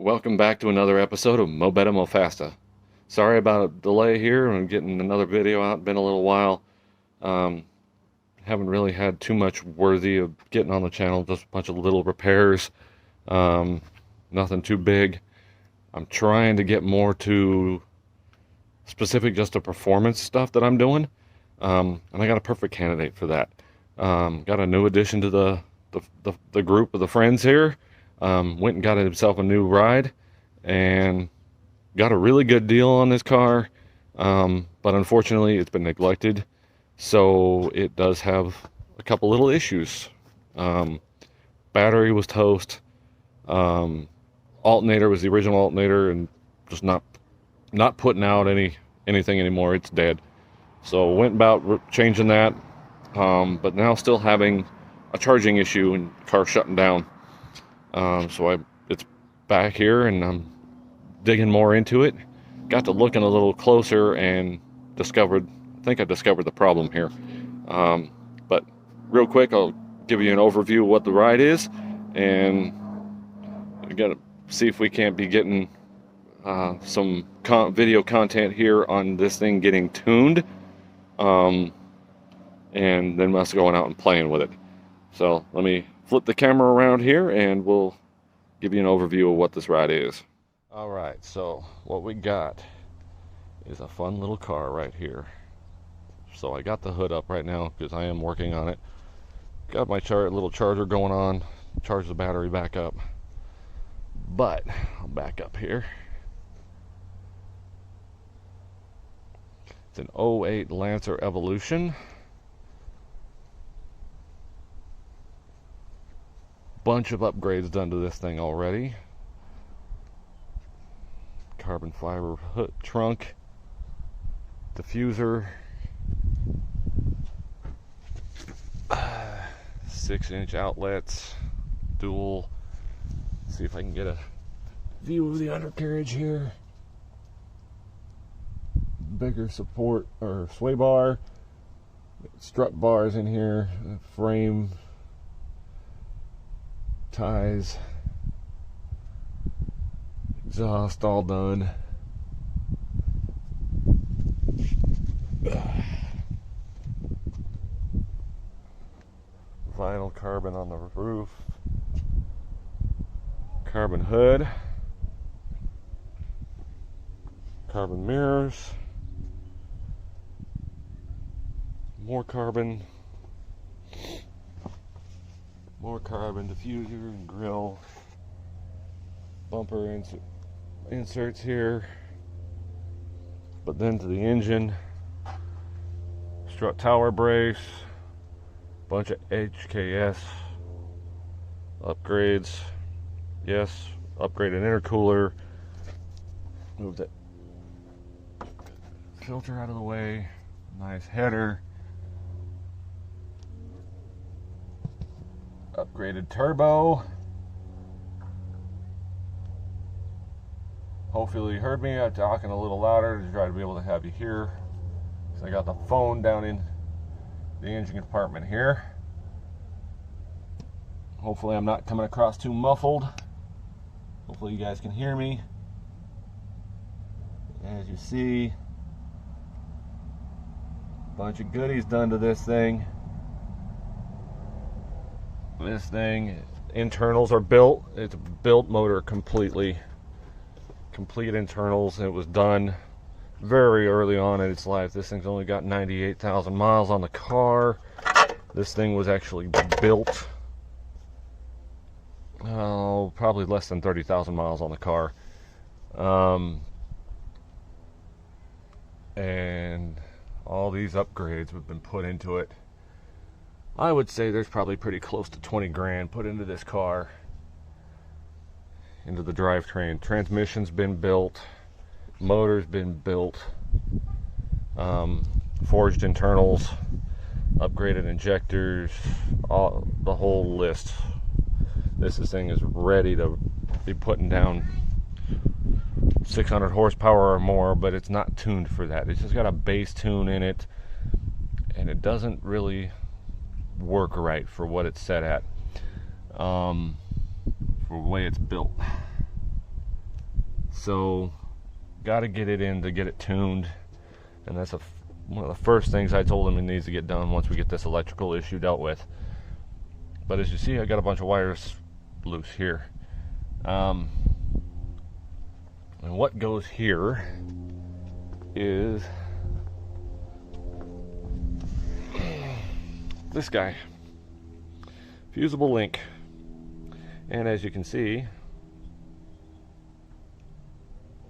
Welcome back to another episode of Mo Better Mo Faster. Sorry about a delay here. I'm getting another video out. Been a little while. Um, haven't really had too much worthy of getting on the channel. Just a bunch of little repairs. Um, Nothing too big. I'm trying to get more to specific, just to performance stuff that I'm doing. And I got a perfect candidate for that. Got a new addition to the group of the friends here. Went and got himself a new ride and got a really good deal on this car, but unfortunately it's been neglected, so it does have a couple little issues. Battery was toast. Alternator was the original alternator and just not putting out anything anymore. It's dead. So went about changing that, but now still having a charging issue and the car shutting down. It's back here and I'm digging more into it. Got to looking a little closer and I think I discovered the problem here. But real quick, I'll give you an overview of what the ride is, and we gotta see if we can't be getting some video content here on this thing getting tuned, and then us going out and playing with it. So let me flip the camera around here and we'll give you an overview of what this ride is. All right, so what we got is a fun little car right here. So I got the hood up right now because I am working on it. Got my little charger going on, charge the battery back up. But I'll back up here. It's an '08 Lancer Evolution. Bunch of upgrades done to this thing already. Carbon fiber hood, trunk, diffuser, 6-inch outlets, dual. See if I can get a view of the undercarriage here. Bigger support or sway bar, strut bars in here, frame ties, exhaust all done. Vinyl carbon on the roof, carbon hood, carbon mirrors, more carbon diffuser and grill, bumper inserts here. But then to the engine, strut tower brace, bunch of HKS upgrades. Yes, upgraded intercooler. Move that filter out of the way. Nice header. Upgraded turbo. Hopefully you heard me. I'm talking a little louder to try to be able to have you hear. So I got the phone down in the engine compartment here. Hopefully I'm not coming across too muffled. Hopefully you guys can hear me. As you see, a bunch of goodies done to this thing. This thing, internals are built. It's a built motor completely. Complete internals. It was done very early on in its life. This thing's only got 98,000 miles on the car. This thing was actually built, probably less than 30,000 miles on the car. And all these upgrades have been put into it. I would say there's probably pretty close to 20 grand put into this car, into the drivetrain. Transmission's been built, motor's been built, forged internals, upgraded injectors, the whole list. This thing is ready to be putting down 600 horsepower or more, but it's not tuned for that. It's just got a base tune in it, and it doesn't really work right for what it's set at, for the way it's built. So got to get it in to get it tuned, and that's one of the first things I told him it needs to get done once we get this electrical issue dealt with. But as you see, I got a bunch of wires loose here, and what goes here is this guy, fusible link. And as you can see,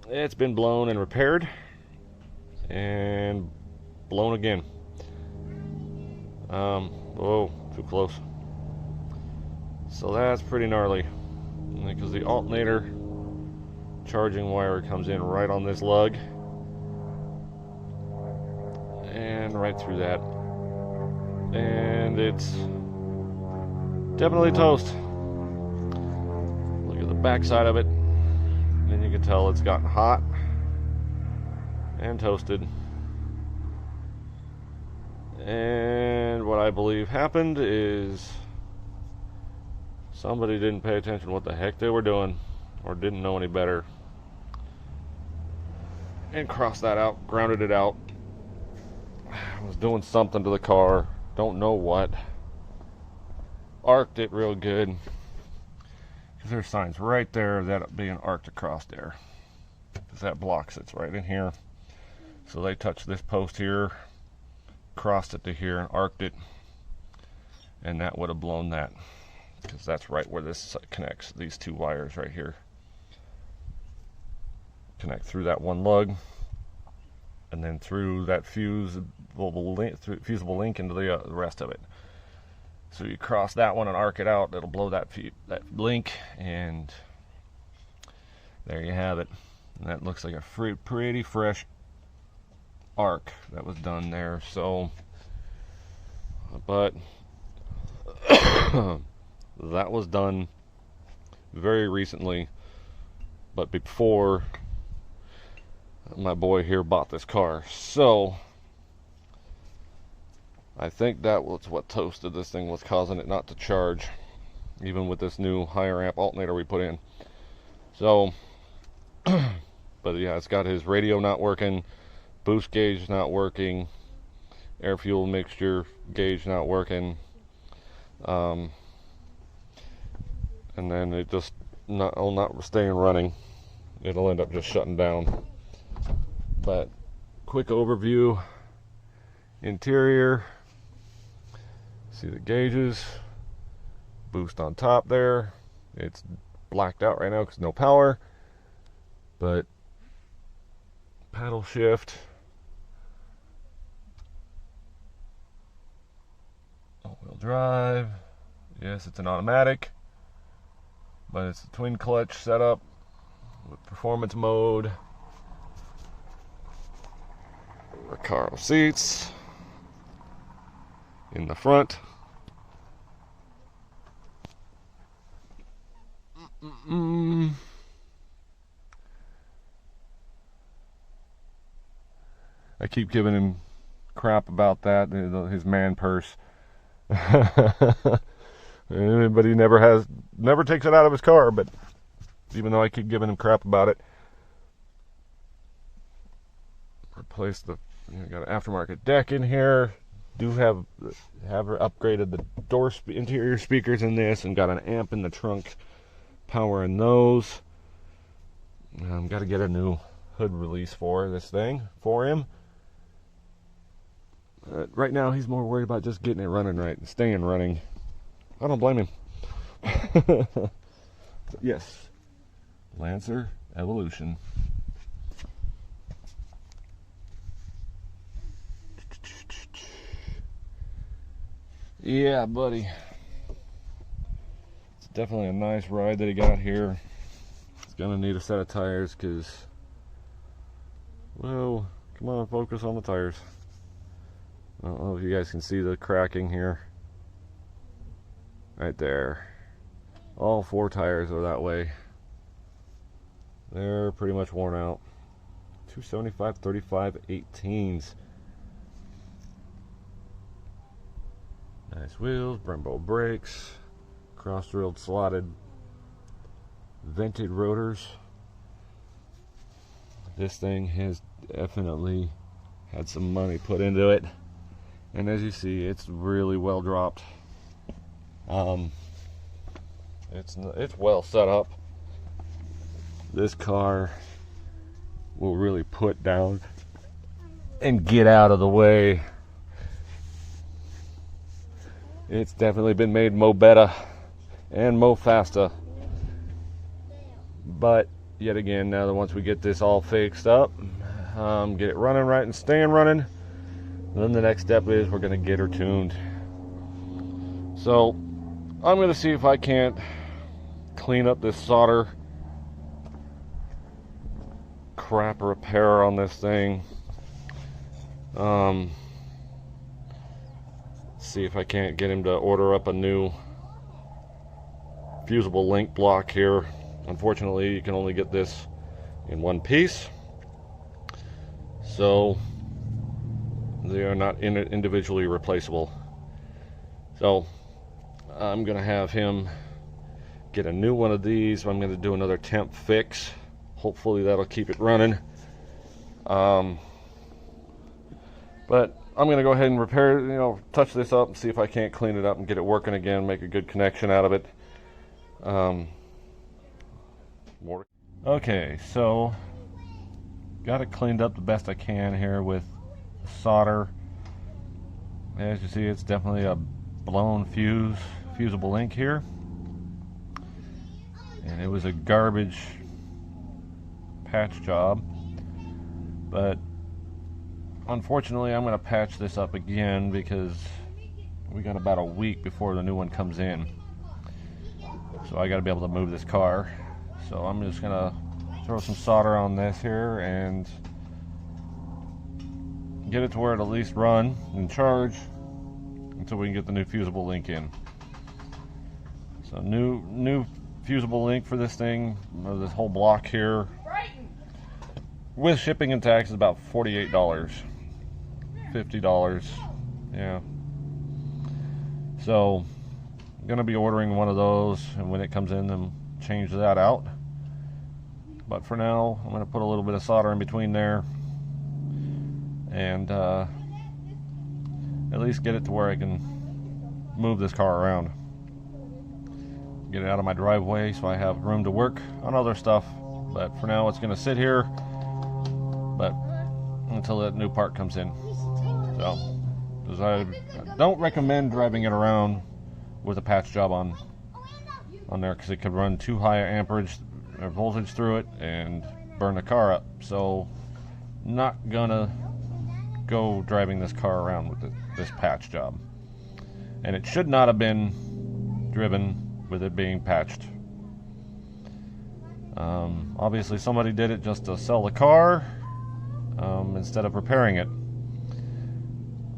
it's been blown and repaired and blown again. Whoa, too close. So that's pretty gnarly, because the alternator charging wire comes in right on this lug and right through that, and it's definitely toast. Look at the back side of it, and you can tell it's gotten hot and toasted. And what I believe happened is somebody didn't pay attention to what the heck they were doing, or didn't know any better, and crossed that out, grounded it out. I was doing something to the car, don't know what. Arced it real good, because there's signs right there that it being arced across there, because that block sits right in here. So they touched this post here, crossed it to here, and arced it, and that would have blown that, because that's right where this connects. These two wires right here connect through that one lug, and then through that fusible link into the rest of it. So you cross that one and arc it out, it'll blow that link, and there you have it. And that looks like a pretty fresh arc that was done there. So, but that was done very recently, but before my boy here bought this car. So I think that was what toasted this thing, was causing it not to charge, even with this new higher amp alternator we put in. So but yeah, it's got his radio not working, boost gauge not working, air fuel mixture gauge not working, and then it just not staying running. It'll end up just shutting down. But quick overview. Interior, see the gauges, boost on top there. It's blacked out right now because no power, but paddle shift, all-wheel drive. Yes, it's an automatic, but it's a twin clutch setup with performance mode. Recaro seats in the front. I keep giving him crap about that, his man purse. But he never takes it out of his car. But even though I keep giving him crap about it, replace the, got an aftermarket deck in here. Do have upgraded the door interior speakers in this, and got an amp in the trunk, powering those. Got to get a new hood release for this thing for him. Right now he's more worried about just getting it running right and staying running. I don't blame him. Yes, Lancer Evolution. Yeah, buddy. It's definitely a nice ride that he got here. He's gonna need a set of tires, because, well, come on, focus on the tires. I don't know if you guys can see the cracking here. Right there. All four tires are that way. They're pretty much worn out. 275 35 18s. Nice wheels, Brembo brakes, cross-drilled slotted vented rotors. This thing has definitely had some money put into it, and as you see, it's really well dropped. It's well set up. This car will really put down and get out of the way. It's definitely been made mo better and mo faster. But yet again, now that once we get this all fixed up, get it running right and staying running, then the next step is we're going to get her tuned. So I'm going to see if I can't clean up this solder crap repair on this thing. See if I can't get him to order up a new fusible link block here. Unfortunately, you can only get this in one piece, so they are not individually replaceable. So I'm gonna have him get a new one of these. I'm gonna do another temp fix. Hopefully that'll keep it running. But I'm gonna go ahead and repair, touch this up and see if I can't clean it up and get it working again, make a good connection out of it. Okay, so got it cleaned up the best I can here with solder. As you see, it's definitely a blown fusible link here, and it was a garbage patch job, but unfortunately I'm going to patch this up again because we got about a week before the new one comes in, so I got to be able to move this car. So I'm just going to throw some solder on this here and get it to where it at least run and charge until we can get the new fusible link in. So new fusible link for this thing, this whole block here, with shipping and tax is about $48, $50, yeah. So I'm gonna be ordering one of those, and when it comes in, then change that out. But for now, I'm gonna put a little bit of solder in between there, and at least get it to where I can move this car around, get it out of my driveway so I have room to work on other stuff. But for now, it's gonna sit here, but until that new part comes in. So, because I don't recommend driving it around with a patch job on there, because it could run too high amperage or voltage through it and burn the car up. So, not gonna go driving this car around with this patch job. And it should not have been driven with it being patched. Obviously somebody did it just to sell the car, instead of repairing it.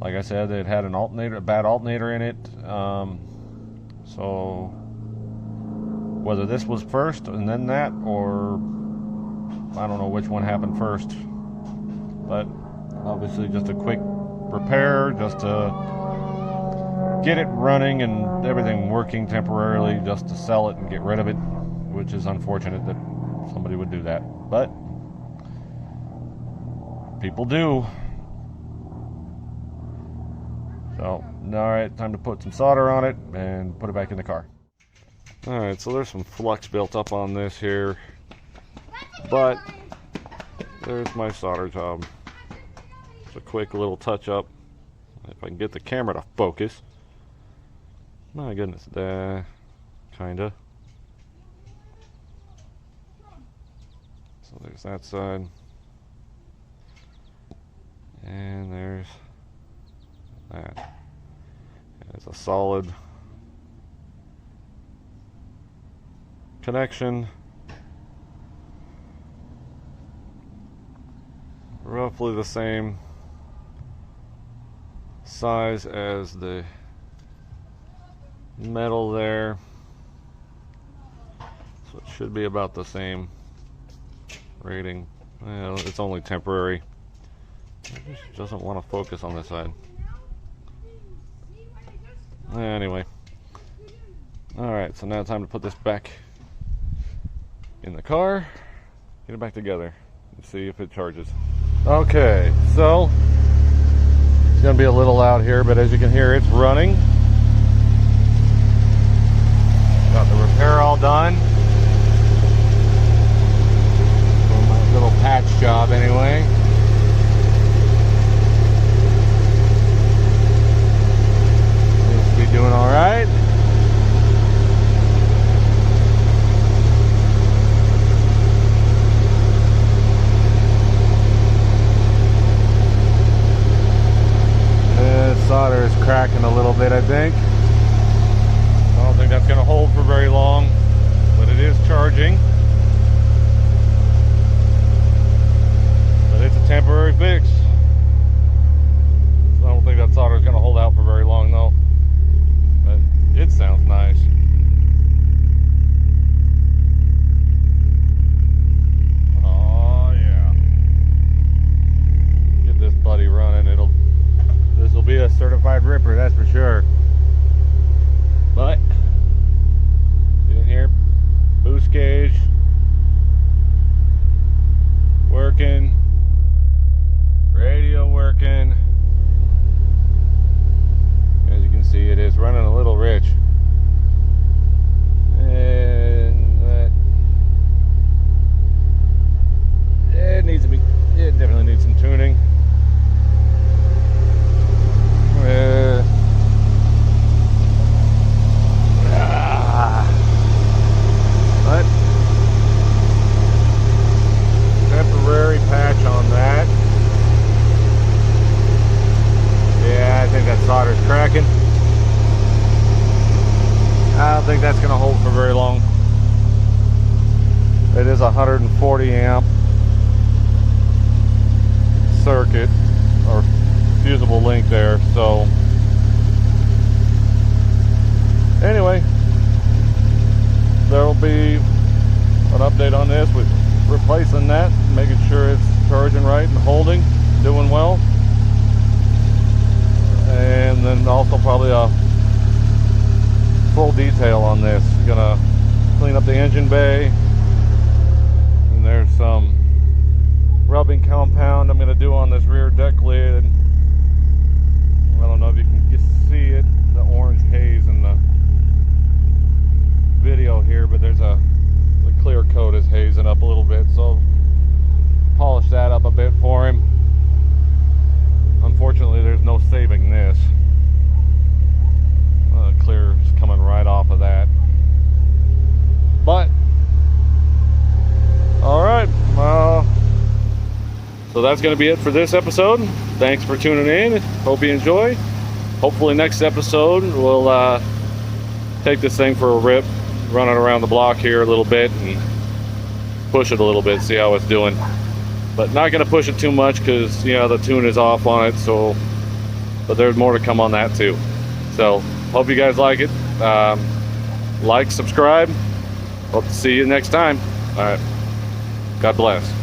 Like I said, it had a bad alternator in it. So whether this was first and then that, or I don't know which one happened first, but obviously just a quick repair just to get it running and everything working temporarily, just to sell it and get rid of it, which is unfortunate that somebody would do that, but people do. So, alright, time to put some solder on it and put it back in the car. Alright, so there's some flux built up on this here, but there's my solder job. It's a quick little touch up. If I can get the camera to focus. My goodness, kinda. So there's that side. And there's that. It's a solid connection. Roughly the same size as the metal there, so it should be about the same rating. Well, it's only temporary. It just doesn't want to focus on this side. Anyway, alright, so now it's time to put this back in the car, get it back together. Let's see if it charges. Okay, so it's gonna be a little loud here, but as you can hear, it's running. Got the repair all done. For my little patch job anyway. Seems to be doing all right. Solder is cracking a little bit, I think. I don't think that's going to hold for very long, but it is charging. But it's a temporary fix. So I don't think that solder is going to hold out for very long though. But it sounds nice. Oh yeah. Get this buddy running. This will be a certified ripper, that's for sure. But get in here, boost gauge working, radio working. As you can see, it is running a little rich, and it definitely needs some tuning. But temporary patch on that. Yeah, I think that solder's cracking. I don't think that's going to hold for very long. It is a 140 amp circuit or fusible link there, so anyway, there will be an update on this with replacing that, making sure it's charging right and holding, doing well, and then also probably a full detail on this. Gonna clean up the engine bay, and there's some rubbing compound I'm gonna do on this rear deck lid. I don't know if you can see it, the orange haze in the video here, but there's the clear coat is hazing up a little bit, so polish that up a bit for him. Unfortunately, there's no saving this. Clear is coming right off of that. But all right, so that's going to be it for this episode. Thanks for tuning in. Hope you enjoy. Hopefully next episode we'll take this thing for a rip, run it around the block here a little bit and push it a little bit, see how it's doing. But not going to push it too much because, you know, the tune is off on it. So, but there's more to come on that too. So hope you guys like it. Like, subscribe. Hope to see you next time. All right. God bless.